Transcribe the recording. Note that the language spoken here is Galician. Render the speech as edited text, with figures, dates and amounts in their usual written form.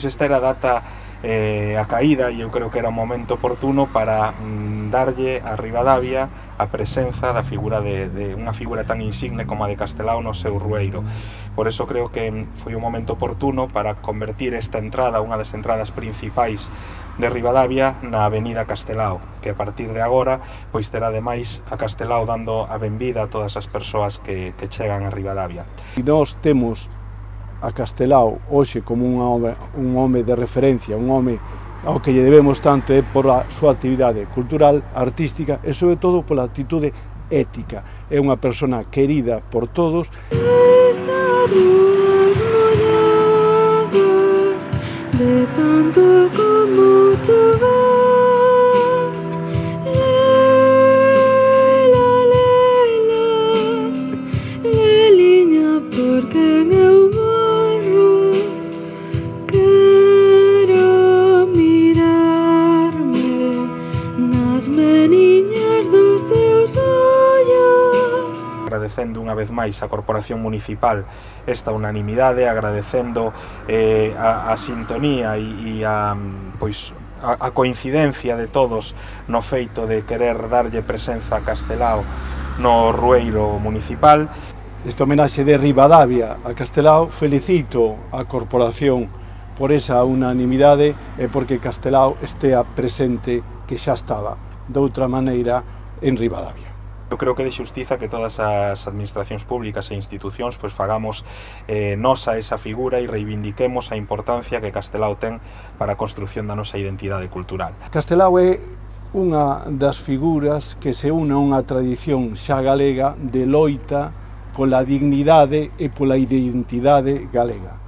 Pois esta era a data a caída e eu creo que era un momento oportuno para darlle a Ribadavia a presenza da figura de unha figura tan insigne como a de Castelao no seu rueiro. Por eso creo que foi un momento oportuno para convertir esta entrada, unha das entradas principais de Ribadavia, na avenida Castelao, que a partir de agora pois terá ademais a Castelao dando a benvida a todas as persoas que chegan a Ribadavia. E nós temos a Castelao hoxe como un home de referencia, un home ao que lle debemos tanto por a súa actividade cultural, artística e sobre todo pola actitude ética. É unha persona querida por todos. De tanto como tu agradecendo unha vez máis a Corporación Municipal esta unanimidade, agradecendo a sintonía e a coincidencia de todos no feito de querer darlle presenza a Castelao no rueiro municipal. Este homenaxe de Ribadavia a Castelao, felicito a Corporación por esa unanimidade e porque Castelao estea presente, que xa estaba de outra maneira en Ribadavia. Eu creo que de xustiza que todas as administracións públicas e institucións pois fagamos nosa esa figura e reivindiquemos a importancia que Castelao ten para a construción da nosa identidade cultural. Castelao é unha das figuras que se une a unha tradición xa galega de loita pola dignidade e pola identidade galega.